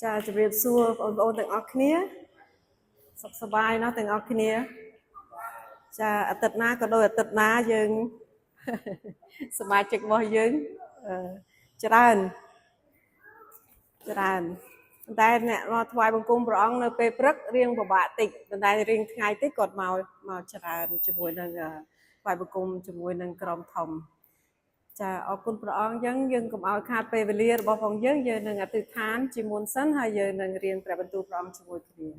ចាជម្រាបសួរបងប្អូនទាំងអស់គ្នាសុខសប្បាយណាស់ទាំងអស់គ្នាចាអាទិត្យណាក៏ដូចអាទិត្យណាយើងសមាជិករបស់យើងច្រើនប៉ុន្តែអ្នកមកថ្វាយបង្គំព្រះអង្គនៅពេលព្រឹករៀងពិបាកតិចប៉ុន្តែរៀងថ្ងៃតិចគាត់មកច្រើនជាមួយនឹងថ្វាយបង្គំជាមួយនឹងក្រុមធំចាអរគុណព្រះអង្គអញ្ចឹងយើងកុំឲ្យខាតពេលវេលារបស់ផងយើងនឹងអធិដ្ឋានជាមុនសិនហើយយើងនឹងរៀនព្រះបន្ទូលព្រះអង្គជាមួយគ្នា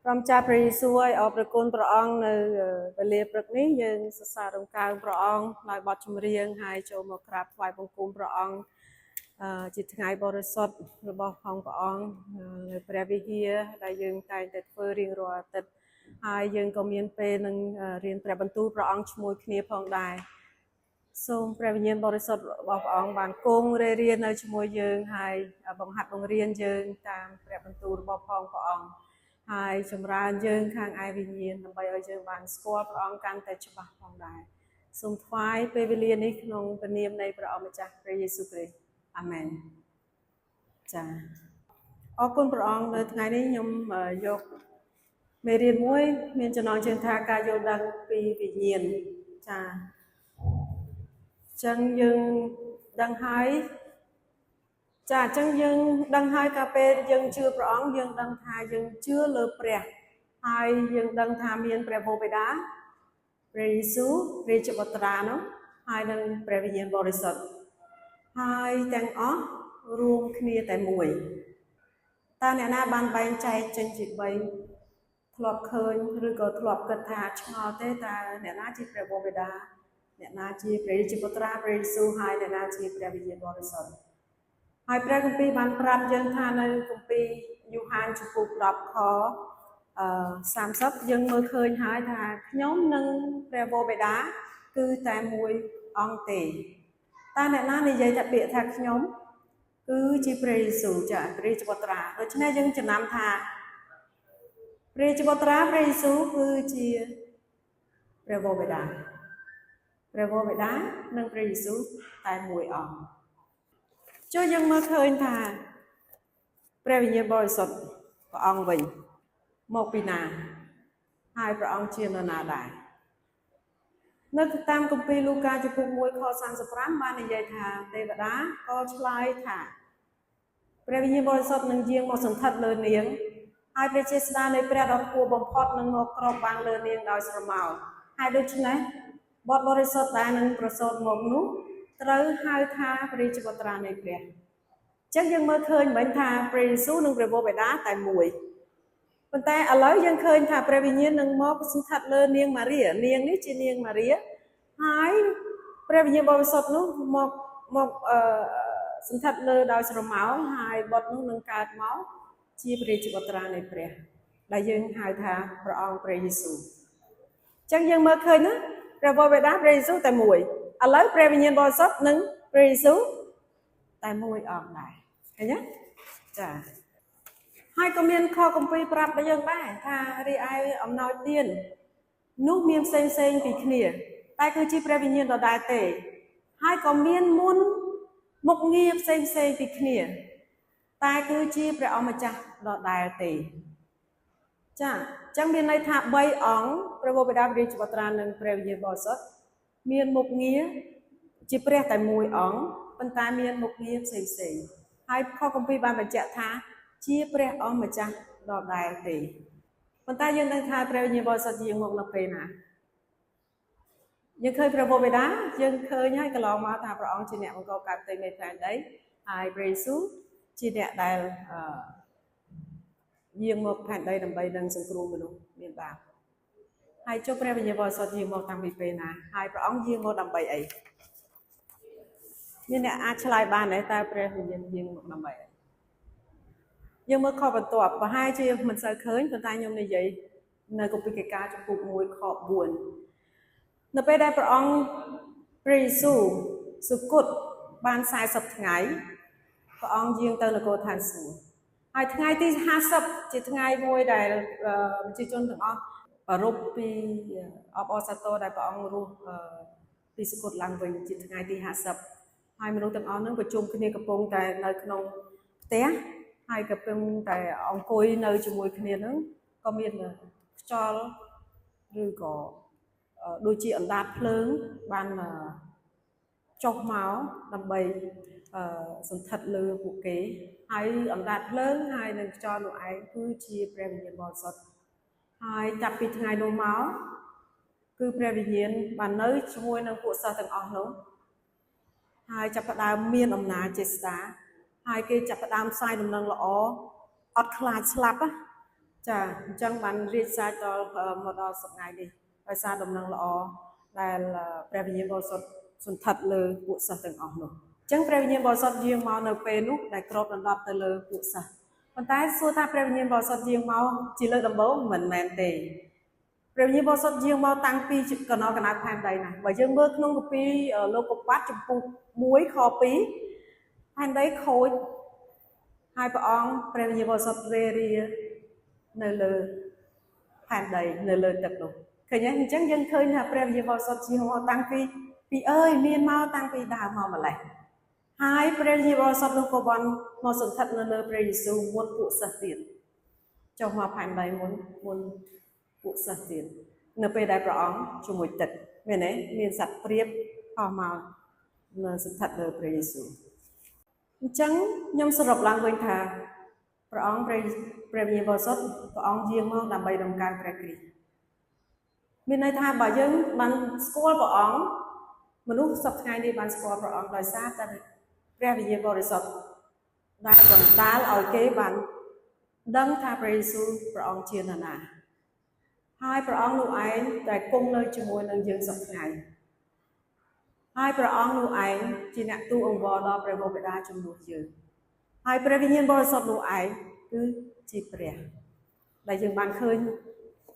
ព្រះម្ចាស់ព្រះយេស៊ូវឲ្យអរព្រគុណព្រះអង្គនៅវេលាព្រឹកនេះយើងសរសើររំកើងព្រះអង្គដោយបទចម្រៀងហើយចូលមកក្រាបថ្វាយបង្គំព្រះអង្គជាថ្ងៃបរិសុទ្ធរបស់ផងព្រះអង្គនៅព្រះវិហារដែលយើងតែងតែធ្វើរៀងរាល់អាទិត្យហើយយើងក៏មានពេលនឹងរៀនព្រះបន្ទូលព្រះអង្គជាមួយគ្នាផងដែរសូមព្រះវិញ្ញាណបរិសុទ្ធរបស់ព្រះអង្គបានគង់រេរានៅជាមួយយើងហើយបង្ហាត់បង្រៀនយើងតាមព្រះបន្ទូលរបស់ផងព្រះអង្គហើយចម្រើនយើងខាងឯវិញ្ញាណដើម្បីឲ្យយើងបានស្គាល់ព្រះអង្គកាន់តែច្បាស់ផងដែរសូមថ្វាយពេលវេលានេះក្នុងព្រះនាមនៃព្រះអង្គម្ចាស់ព្រះយេស៊ូវគ្រីស្ទអាមែនចាអរគុណព្រះអង្គនៅថ្ងៃនេះខ្ញុំយកមេរៀនមួយមានចំណងជើងថាការយល់ដឹងពីវិញ្ញាណចាចឹងយើងដឹងហើយចាអញ្ចឹងយើងដឹងហើយកាលពេលយើងជឿព្រះអង្គយើងដឹងថាយើងជឿលើព្រះហើយយើងដឹងថាមានព្រះបិតាព្រះយេស៊ូវរាជបុត្រានោះហើយនឹងព្រះវិញ្ញាណបរិសុទ្ធហើយទាំងអស់រួមគ្នាតែមួយតើអ្នកណាបានបែងចែកចេញជា3ធ្លាប់ឃើញឬក៏ធ្លាប់គិតថាឆ្ងល់ទេតើអ្នកណាជាព្រះបិតាអ្នកណាជាព្រះរាជបុត្រាព្រះយេស៊ូវហើយអ្នកណាជាព្រះវិញ្ញាណបរិសុទ្ធហើយព្រះគម្ពីរបានប្រាប់យើងថានៅគម្ពីរយូហានចំពុក10ខ30យើងមើលឃើញហើយថាខ្ញុំនិងព្រះបិតាគឺតែមួយអង្គទេតើអ្នកណានិយាយថាពាក្យថាខ្ញុំគឺជាព្រះយេស៊ូវចាព្រះរាជបុត្រាដូច្នេះយើងចំណាំថាព្រះរាជបុត្រាព្រះយេស៊ូវគឺជាព្រះបិតាព្រះបិតានិងព្រះយេស៊ូវតែមួយអង្គចូលយើងមើលឃើញថាព្រះវិញ្ញាណបរិសុទ្ធព្រះអង្គវិញមកពីណាហើយព្រះអង្គជានរណាដែរនៅតាមគម្ពីរលូកាចំពុក1ខ35បាននិយាយថាទេវតាក៏ឆ្លើយថាព្រះវិញ្ញាណបរិសុទ្ធនឹងយាងមកសន្ធិដ្ឋលើនាងហើយព្រះចេស្តានៃព្រះដ៏ខ្ពស់បំផុតនឹងមកគ្របបាំងលើនាងដោយស្រមោលហើយដូច្នេះបុត្របរិសុទ្ធដែលនឹងប្រសូតមកនោះត្រូវហៅថាព្រះរាជបុត្រានៃព្រះអញ្ចឹងយើងមើលឃើញមិញថាព្រះយេស៊ូវនិងព្រះបិតាតែមួយប៉ុន្តែឥឡូវយើងឃើញថាព្រះវិញ្ញាណនឹងមកសន្ធិដ្ឋលើនាងម៉ារីនាងនេះជានាងម៉ារីហើយព្រះវិញ្ញាណបរិសុទ្ធនោះមកសន្ធិដ្ឋលើដោយស្រមោលហើយបុត្រនោះនឹងកើតមកជាព្រះរាជបុត្រានៃព្រះដែលយើងហៅថាព្រះអង្គព្រះយេស៊ូវអញ្ចឹងយើងមើលឃើញណាព្រះបិតាព្រះយេស៊ូវតែមួយឥឡូវព្រះវិញ្ញាណបរិសុទ្ធនិងព្រះយេស៊ូវតែមួយអង្គដែរឃើញទេចាហើយក៏មានខគម្ពីរប្រាប់ដល់យើងដែរថារីឯអំណោយទាននោះមានផ្សេងពីគ្នាតែគឺជាព្រះវិញ្ញាណដដែលទេហើយក៏មានមុខងារផ្សេងពីគ្នាតែគឺជាព្រះអង្គម្ចាស់ដដែលទេចាអញ្ចឹងមានន័យថា3អង្គព្រះបិតាព្រះរាជបុត្រានិងព្រះវិញ្ញាណបរិសុទ្ធមានមុខងារជាព្រះតែមួយអង្គប៉ុន្តែមានមុខងារផ្សេងហើយខគម្ពីរបានបញ្ជាក់ថាជាព្រះអង្គម្ចាស់ដដែលទេប៉ុន្តែយើងដឹងថាព្រះវិញ្ញាណបរិសុទ្ធយាងមកនៅពេលណាយើងឃើញព្រះបិតាយើងឃើញហើយកន្លងមកថាព្រះអង្គជាអ្នកបង្កកើតផ្ទៃមេឃផែនដីហើយព្រះយេស៊ូវជាអ្នកដែលយាងមកផែនដីដើម្បីនឹងសង្គ្រោះមនុស្សមានបាបហើយចុះព្រះវិញ្ញាណបរិសុទ្ធយាងមកតាំងពីពេលណាហើយព្រះអង្គយាងមកដើម្បីអីមានអ្នកអាចឆ្លើយបានទេតើព្រះវិញ្ញាណយាងមកដើម្បីអីយើងមើលខបន្ទាប់ប្រហែលជាមិនសូវឃើញប៉ុន្តែខ្ញុំនិយាយនៅគម្ពីរកិច្ចការចំពុក1ខ4នៅពេលដែលព្រះអង្គព្រះយេស៊ូវសុគតបាន40ថ្ងៃព្រះអង្គយាងទៅនគរឋានសួគ៌ហើយថ្ងៃទី50ជាថ្ងៃមួយដែលប្រជាជនទាំងអស់ប្ររពពីអបអរសាទរដែលព្រះអង្គរស់ពីសុគតឡើងវិញជាថ្ងៃទី50ហើយមនុស្សទាំងអស់ហ្នឹងប្រជុំគ្នាកំពុងតែនៅក្នុងផ្ទះ ហើយក៏ពឹងតែអង្គុយនៅជាមួយគ្នាហ្នឹងក៏មានខ្យល់ឬក៏ដូចជាអណ្ដាតភ្លើងបានចុះមកដើម្បីសន្ធិដ្ឋលើពួកគេហើយអណ្ដាតភ្លើងហើយនឹងខ្យល់នោះឯងគឺជាព្រះវិញ្ញាណបរិសុទ្ធហើយចាប់ពីថ្ងៃនោះមកគឺព្រះវិញ្ញាណបាននៅជាមួយនឹងពួកសិស្សទាំងអស់នោះហើយចាប់ផ្ដើមមានអំណាចចេស្តាហើយគេចាប់ផ្ដើមផ្សាយដំណឹងល្អអត់ខ្លាចស្លាប់ចាអញ្ចឹងបានរៀបសារដល់មកដល់សប្តាហ៍នេះដោយសារដំណឹងល្អដែលព្រះវិញ្ញាណបរិសុទ្ធសន្ធិដ្ឋលើពួកសិស្សទាំងអស់នោះអញ្ចឹងព្រះវិញ្ញាណបរិសុទ្ធយាងមកនៅពេលនោះដែលគ្របដណ្ដប់ទៅលើពួកសិស្សប៉ុន្តែសួរថាព្រះវិញ្ញាណបរិសុទ្ធយាងមកជាលើកដំបូងមិនមែនទេព្រះវិញ្ញាណបរិសុទ្ធយាងមកតាំងពីកណ្ដោកណ្ដាលផែនដីណាបើយើងមើលក្នុងគម្ពីរលោកុប្បត្តិចំពុះ1ខ2ផែនដីខូចហើយព្រះអង្គព្រះវិញ្ញាណបរិសុទ្ធរេរានៅលើផែនដីនៅលើទឹកនោះឃើញទេអញ្ចឹងយើងឃើញថាព្រះវិញ្ញាណបរិសុទ្ធជាមកតាំងពីអើយមានមកតាំងពីដើមមកម្លេះហើយព្រះវិញ្ញាណបរិសុទ្ធនោះក៏បានមកសន្ធិដ្ឋនៅលើព្រះយេស៊ូវមុនពួកសិស្សទៀតចុះមកផែនដីមុនពួកសិស្សទៀតនៅពេលដែលព្រះអង្គជាមួយទឹកមែនទេមានសត្វព្រាបអស់មកនៅសន្ធិដ្ឋលើព្រះយេស៊ូវអញ្ចឹងខ្ញុំសរុបឡើងវិញថាព្រះអង្គព្រះវិញ្ញាណបរិសុទ្ធព្រះអង្គយាងមកដើម្បីរំកើកព្រះគ្រីស្ទមានន័យថាបើយើងបានស្គាល់ព្រះអង្គមនុស្សសពថ្ងៃនេះបានស្គាល់ព្រះអង្គដោយសារតែព្រះវិញ្ញាណបរិសុទ្ធដែលបណ្ដាលឲ្យគេបានដឹងថាព្រះយេស៊ូវព្រះអង្គជានរណាហើយព្រះអង្គនោះឯងដែលគង់នៅជាមួយនឹងយើងសពថ្ងៃហើយព្រះអង្គនោះឯងជាអ្នកទូអង្វរដល់ព្រះបិតាជំនួសយើងហើយព្រះវិញ្ញាណបរិសុទ្ធនោះឯងគឺជាព្រះដែលយើងបានឃើញ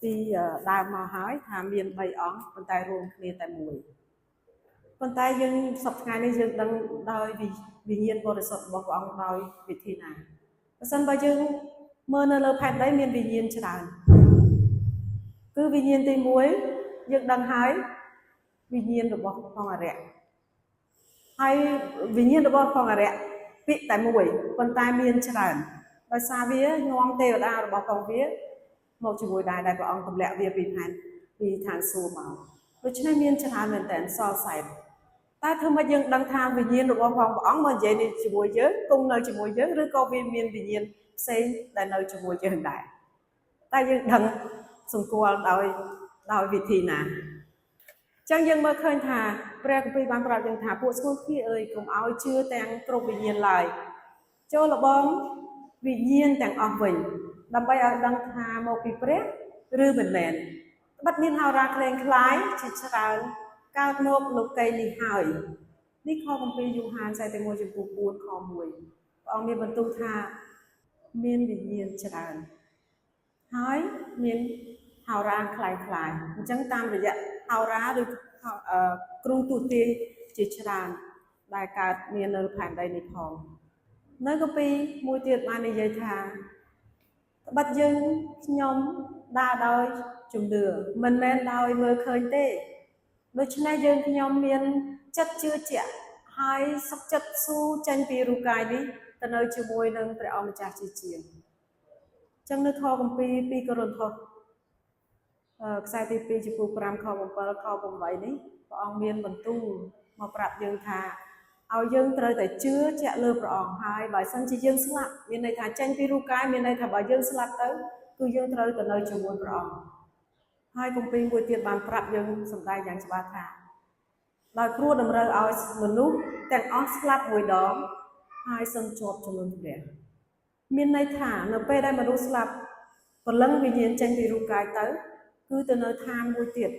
ពីដើមមកហើយថាមាន3អង្គប៉ុន្តែរួមគ្នាតែមួយប៉ុន្តែយើងសប្តាហ៍នេះយើងដឹងដោយវិញ្ញាណបរិសុទ្ធរបស់ព្រះអង្គដោយវិធីណាបើសិនបើយើងមើលនៅលើផែនដីមានវិញ្ញាណច្រើនគឺវិញ្ញាណទី1យើងដឹងហើយវិញ្ញាណរបស់ផងអរិយហើយវិញ្ញាណរបស់ផងអរិយពាក្យតែមួយប៉ុន្តែមានច្រើនដោយសារវានាំទេវតារបស់ផងវាមកជាមួយដែរដែលព្រះអង្គទម្លាក់វាពីឋានសួគ៌មកដូច្នេះមានច្រើនមែនតើសល់សែនតែធ្វើមកយើងដឹងថាវិញ្ញាណរបស់ព្រះអង្គមកនិយាយនេះជាមួយយើងគង់នៅជាមួយយើងឬក៏វាមានវិញ្ញាណផ្សេងដែលនៅជាមួយយើងដែរតែយើងដឹងសម្គាល់ដោយវិធីណាអញ្ចឹងយើងមើលឃើញថាព្រះគម្ពីរបានប្រាប់យើងថាពួកស្គូគីអើយកុំឲ្យជឿទាំងគ្រប់វិញ្ញាណឡើយចូលលបងវិញ្ញាណទាំងអស់វិញដើម្បីឲ្យដឹងថាមកពីព្រះឬមិនមែនត្បិតមានហោរាក្លែងក្លាយជាច្រើនកើតមកលោកីនេះហើយនេះខគម្ពីរយូហាន41ចំពោះ4ខ1ព្រះអង្គមានបន្ទូលថាមានវិញ្ញាណច្រើនហើយមានហោរាក្លែងក្លាយអញ្ចឹងតាមរយៈហោរាឬគ្រូទូទាយជាច្រើនដែលកើតមាននៅផែនដីនេះផងនៅគម្ពីរមួយទៀតបាននិយាយថាត្បិតយើងខ្ញុំដើរដោយជំនឿមិនមែនដោយមើលឃើញទេដូច្នេះយើងខ្ញុំមានចិត្តជឿជាក់ហើយសុខចិត្តស៊ូចេញពីរូបកាយនេះទៅនៅជាមួយនឹងព្រះអម្ចាស់ជាជាងអញ្ចឹងនៅខគម្ពីរ2កូរិនថូសខ្សែទី2ចំពោះ5ខ7ខ8នេះព្រះអង្គមានបន្ទូលមកប្រាប់យើងថាឲ្យយើងត្រូវតែជឿជាក់លើព្រះអង្គហើយបើសិនជាយើងស្លាប់មានន័យថាចេញពីរូបកាយមានន័យថាបើយើងស្លាប់ទៅគឺយើងត្រូវទៅនៅជាមួយព្រះអង្គហើយគម្ពីរមួយទៀតបានប្រាប់យើងសម្ដែងយ៉ាងច្បាស់ថាដោយព្រោះតម្រូវឲ្យមនុស្សទាំងអស់ស្លាប់មួយដងហើយសឹងជាប់ជាមួយព្រះមានន័យថានៅពេលដែលមនុស្សស្លាប់ព្រលឹងវិញ្ញាណចេញពីរូបកាយទៅគឺទៅនៅឋានមួយទៀត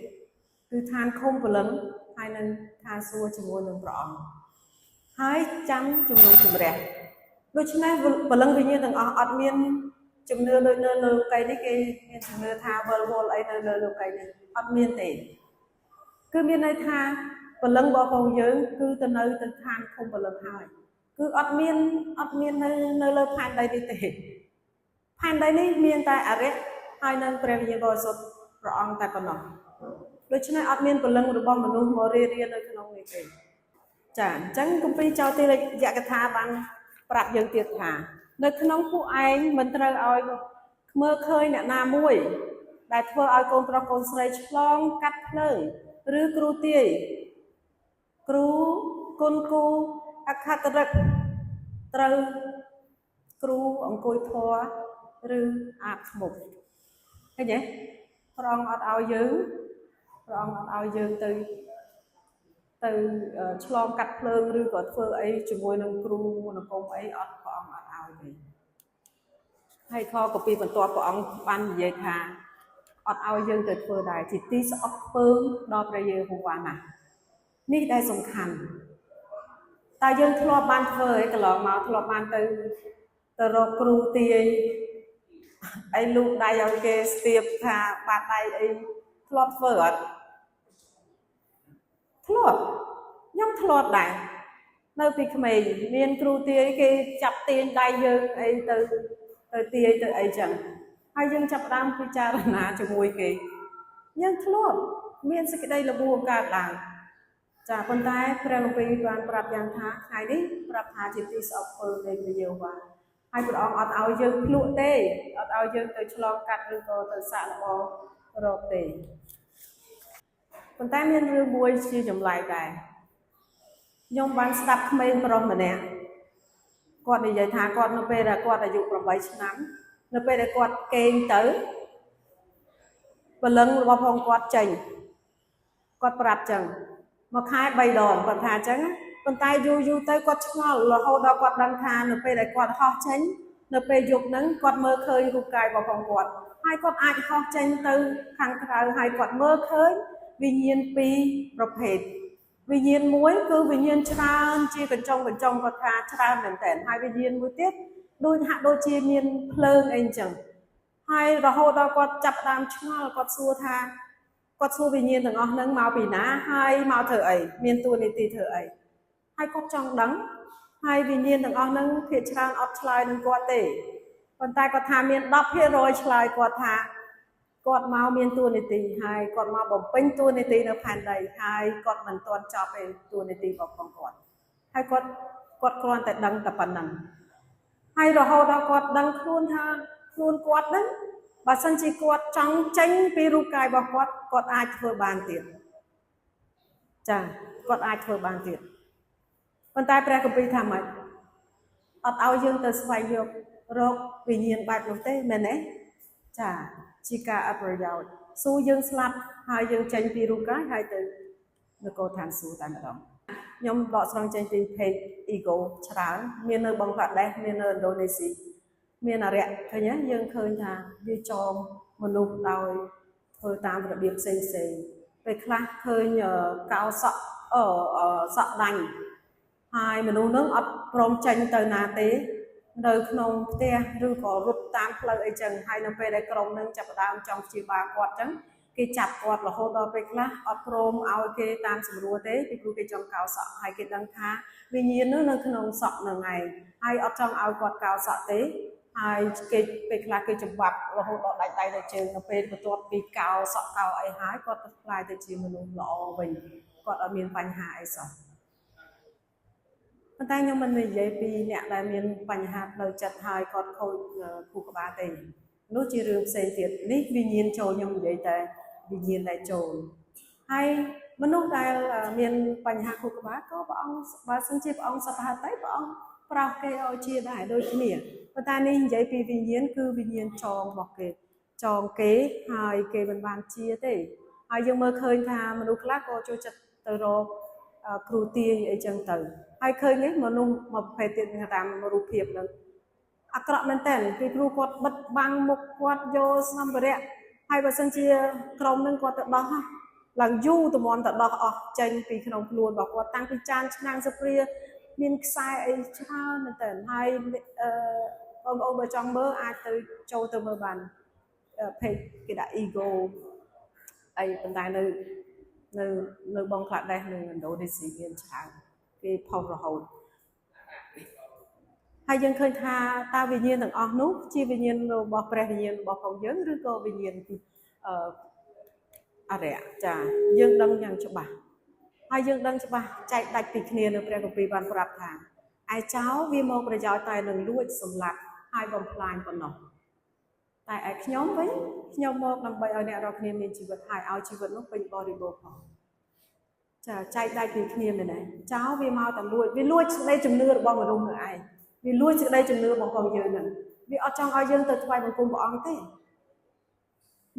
គឺឋានឃុំព្រលឹងហើយនឹងឋានសួគ៌ជាមួយនឹងព្រះអង្គហើយចាំជំនុំជម្រះដូច្នេះព្រលឹងវិញ្ញាណទាំងអស់អត់មានជំនឿដូចនៅលើលោកីនេះគេមានជំនឿថាវល់អីនៅលើលោកីនេះអត់មានទេគឺមានន័យថាព្រលឹងរបស់យើងគឺទៅនៅទៅឋានឃុំព្រលឹងហើយគឺអត់មាននៅលើផែនដីនេះទេផែនដីនេះមានតែអរិយហើយនឹងព្រះវិញ្ញាណបរិសុទ្ធព្រះអង្គតែប៉ុណ្ណោះដូច្នេះអត់មានព្រលឹងរបស់មនុស្សមករៀននៅក្នុងនេះទេចាអញ្ចឹងគម្ពីរចោទិលយកថាបានប្រាប់យើងទៀតថា នៅក្នុងពួកឯងមិនត្រូវឲ្យមើលឃើញអ្នកណាមួយដែលធ្វើឲ្យកូនប្រុសកូនស្រីឆ្លងកាត់ភ្លើងឬគ្រូទាយគ្រូគុណគូអខតរិកត្រូវគ្រូអង្គុយធွာឬអាបស្មុកឃើញទេព្រះអង្គអត់ឲ្យយើងទៅឆ្លងកាត់ភ្លើងឬក៏ធ្វើអីជាមួយនឹងគ្រូនគរអីអត់ព្រះអង្គអត់ឲ្យទេហើយខកពីបន្ទាប់ព្រះអង្គបាននិយាយថាអត់ឲ្យយើងទៅធ្វើដែរជាទីស្អប់ខ្ពើមដល់ព្រះយេហូវ៉ាណាស់នេះដែលសំខាន់តើយើងធ្លាប់បានធ្វើអីកន្លងមកធ្លាប់បានទៅរកគ្រូទាយអីលូកដៃឲ្យគេស្ទាបថាបាត់ដៃអីធ្លាប់ធ្វើអត់ធ្លាប់ខ្ញុំធ្លាប់ដែរនៅពីក្មេងមានគ្រូទាយគេចាប់ទាញដៃយើងអីទៅទាយទៅអីចឹងហើយយើងចាប់ដើមពិចារណាជាមួយគេយើងធ្លាប់មានសេចក្តីល្បួងកើតឡើងចាប៉ុន្តែព្រះគម្ពីរបានប្រាប់យ៉ាងថាថ្ងៃនេះប្រាប់ថាជាទីស្អប់ខ្ពើមនៃព្រះយេហូវ៉ាហើយព្រះអង្គអត់ឲ្យយើងភ្លក់ទេអត់ឲ្យយើងទៅឆ្លងកាត់ឬក៏ទៅសាកល្បងរកទេប៉ុន្តែមានរឿងមួយជាចម្លែកដែរខ្ញុំបានស្ដាប់ក្មេងប្រុសម្នាក់គាត់និយាយថាគាត់នៅពេលដែលគាត់អាយុ8ឆ្នាំនៅពេលដែលគាត់គេងទៅព្រលឹងរបស់ផងគាត់ចេញគាត់ប្រាប់ចឹងមួយខែ3ដងគាត់ថាចឹងប៉ុន្តែយូរទៅគាត់ឆ្ងល់រហូតដល់គាត់ដឹងថានៅពេលដែលគាត់ហោះចេញនៅពេលយប់ហ្នឹងគាត់មើលឃើញរូបកាយរបស់ផងគាត់ហើយគាត់អាចហោះចេញទៅខាងក្រៅហើយគាត់មើលឃើញវិញ្ញាណ2ប្រភេទវិញ្ញាណមួយគឺវិញ្ញាណច្រើនជាកញ្ចុងគាត់ថាច្រើនមែនតើហើយវិញ្ញាណមួយទៀតដូចហាក់ដូចជាមានភ្លើងអីអញ្ចឹងហើយរហូតដល់គាត់ចាប់ដើមឆ្ងល់គាត់សួរវិញ្ញាណទាំងអស់ហ្នឹងមកពីណាហើយមកធ្វើអីមានតួនាទីធ្វើអីហើយគាត់ចង់ដឹងហើយវិញ្ញាណទាំងអស់ហ្នឹងភាគច្រើនអត់ឆ្លើយនឹងគាត់ទេប៉ុន្តែគាត់ថាមាន10%ឆ្លើយគាត់ថាគាត់មកមានតួនាទីហើយគាត់មកបំពេញតួនាទីនៅផែនដីហើយគាត់មិនទាន់ចប់ទេតួនាទីរបស់គាត់ហើយគាត់គ្រាន់តែដឹងតែប៉ុណ្ណឹងហើយរហូតដល់គាត់ដឹងខ្លួនថាខ្លួនគាត់ហ្នឹងបើសិនជាគាត់ចង់ចេញពីរូបកាយរបស់គាត់អាចធ្វើបានទៀតចាគាត់អាចធ្វើបានទៀតប៉ុន្តែព្រះគម្ពីរថាម៉េចអត់ឲ្យយើងទៅស្វែងរកវិញ្ញាណបែបនោះទេមែនទេចាជាការអត់ប្រយោជន៍សួរយើងស្លាប់ហើយយើងចេញពីរូបកាយហើយទៅនគរឋានសួគ៌តែម្ដងខ្ញុំដកស្រង់ចេញពី page ego ច្រើនមាននៅបង់ក្លាដេសមាននៅឥណ្ឌូនេស៊ីមានអរិយឃើញយើងឃើញថាវាចងមនុស្សដោយធ្វើតាមរបៀបផ្សេងពេលខ្លះឃើញកោសក់សក់ដាញ់ហើយមនុស្សនឹងអត់ព្រមចេញទៅណាទេនៅក្នុងផ្ទះឬក៏រត់តាមផ្លូវអីចឹងហើយនៅពេលដែលក្រុមនឹងចាប់ផ្ដើមចង់ព្យាបាលគាត់ចឹងគេចាប់គាត់រហូតដល់ពេលខ្លះអត់ព្រមឲ្យគេតាមស្រួលទេពីព្រោះគេចង់កោសក់ហើយគេដឹងថាវិញ្ញាណនោះនៅក្នុងសក់នឹងឯងហើយអត់ចង់ឲ្យគាត់កោសក់ទេហើយគេពេលខ្លះគេច្បាប់រហូតដល់ដាច់ដៃដាច់ជើងនៅពេលបន្ទាប់ពីកោសក់កោអីហើយគាត់ទៅខ្លាយទៅជាមនុស្សល្អវិញគាត់អត់មានបញ្ហាអីសោះប៉ុន្តែខ្ញុំមិននិយាយពីអ្នកដែលមានបញ្ហាផ្លូវចិត្តហើយគាត់ខូចខួរក្បាលទេនោះជារឿងផ្សេងទៀតនេះវិញ្ញាណចូលខ្ញុំនិយាយតែវិញ្ញាណដែលចូលហើយមនុស្សដែលមានបញ្ហាខួរក្បាលក៏ព្រះអង្គបើសិនជាព្រះអង្គសប្ហតីព្រះអង្គប្រោសគេឲ្យជាដែរដូចគ្នាប៉ុន្តែនេះនិយាយពីវិញ្ញាណគឺវិញ្ញាណចងរបស់គេចងគេហើយគេមិនបានជាទេហើយយើងមើលឃើញថាមនុស្សខ្លះក៏ចូលចិត្តទៅរកគ្រូទាយអីចឹងទៅហើយឃើញនេះមនុស្សមកប្រភេទទៀតតាមរូបភាពហ្នឹងអាក្រក់មែនតើពីព្រោះគាត់បិទបាំងមុខគាត់យកសម្ភារៈហើយបើសិនជាក្រុមហ្នឹងគាត់ទៅដោះឡើងយូរតម្រាំទៅដោះអស់ចេញពីក្នុងខ្លួនរបស់គាត់តាំងពីចានឆ្នាំងសុព្រាមានខ្សែអីច្រើនមែនតើហើយបងប្អូនបើចង់មើលអាចទៅចូលទៅមើលបាន page គេដាក់ ego អីប៉ុន្តែនៅបង់ក្លាដេសនៅឥណ្ឌូនេស៊ីមានច្រើនគេផុសរហូតហើយយើងឃើញថាតើវិញ្ញាណទាំងអស់នោះជាវិញ្ញាណរបស់ព្រះវិញ្ញាណរបស់ផងយើងឬក៏វិញ្ញាណអរិយចាយើងដឹងយ៉ាងច្បាស់ហើយយើងដឹងច្បាស់ចែកដាច់ពីគ្នានៅព្រះគម្ពីរបានប្រាប់ថាឯចោលវាមកប្រយោជន៍តែនឹងលួចសម្លាប់ ហើយបំផ្លាញប៉ុណ្ណោះតែឯខ្ញុំវិញខ្ញុំមកដើម្បីឲ្យអ្នករាល់គ្នាមានជីវិតហើយឲ្យជីវិតនោះពេញបរិបូរណ៍ផងចាចែកដាច់ពីគ្នាមែនទេចោលវាមកតែលួចវាលួចសេចក្តីជំនឿរបស់មនុស្សនឹងឯងវាលួចសេចក្តីជំនឿរបស់យើងនឹងវាអត់ចង់ឲ្យយើងទៅថ្វាយបង្គំព្រះអង្គទេ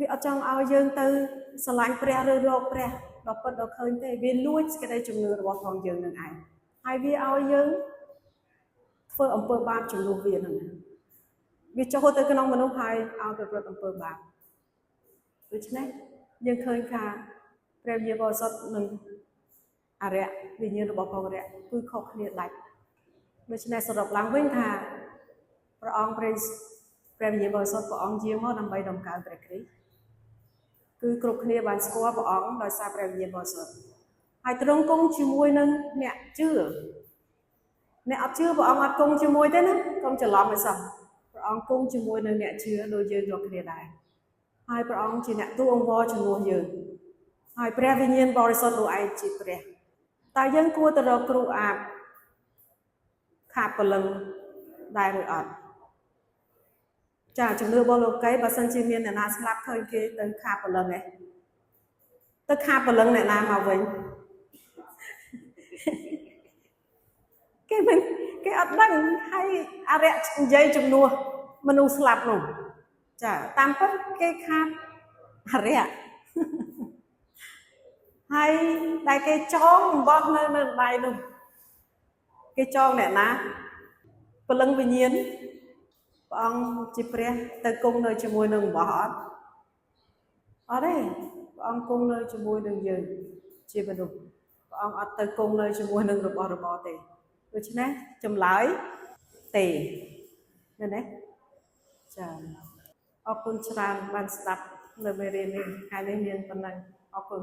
វាអត់ចង់ឲ្យយើងទៅស្រឡាញ់ព្រះឬរកព្រះដល់ពិតដល់ឃើញទេវាលួចសេចក្តីជំនឿរបស់ផងយើងនឹងឯងហើយវាឲ្យយើងធ្វើអំពើបាបជំនួសវានឹងវាចូលទៅក្នុងមនុស្សហើយឲ្យប្រព្រឹត្តអំពើបាបដូច្នេះយើងឃើញថាព្រះវិញ្ញាណបរិសុទ្ធនិងអរិយវិញ្ញាណរបស់ព្រះអរិយគឺខុសគ្នាដាច់ដូច្នេះសរុបឡើងវិញថាព្រះអង្គព្រះវិញ្ញាណបរិសុទ្ធព្រះអង្គយាងមកដើម្បីដំកើងព្រះគ្រីស្ទគឺគ្រប់គ្នាបានស្គាល់ព្រះអង្គដោយសារព្រះវិញ្ញាណបរិសុទ្ធហើយទ្រង់គង់ជាមួយនឹងអ្នកជឿអ្នកអត់ជឿព្រះអង្គអត់គង់ជាមួយទេណាកុំច្រឡំឲ្យសោះព្រះអង្គគង់ជាមួយនឹងអ្នកជឿដូចយើងរាល់គ្នាដែរហើយព្រះអង្គជាអ្នកទូអង្វរជំនួសយើងហើយព្រះវិញ្ញាណបរិសុទ្ធនោះឯងជាព្រះតើយើងគួរទៅរកគ្រូអាបខាតព្រលឹងដែរឬអត់ចាជំនឿរបស់លោកីបើសិនជាមានអ្នកណាស្លាប់ឃើញគេទៅខាតព្រលឹងឯងទៅខាតព្រលឹងអ្នកណាមកវិញគេអត់ដឹងហើយអរិយនិយាយជំនួសមនុស្សស្លាប់នោះចាតាមពិតគេខាតអរិយហើយដែលគេចងអំបោះនៅដៃនោះគេចងអ្នកណាព្រលឹងវិញ្ញាណព្រះអង្គជាព្រះទៅគង់នៅជាមួយនឹងអំបោះអត់ទេព្រះអង្គគង់នៅជាមួយនឹងយើងជាមនុស្សព្រះអង្គអត់ទៅគង់នៅជាមួយនឹងរបស់របរទេដូច្នេះចម្លើយទេមែនទេចាអរគុណច្រើនបានស្ដាប់នៅមេរៀននេះថ្ងៃនេះមានប៉ុណ្ណឹងអរគុណ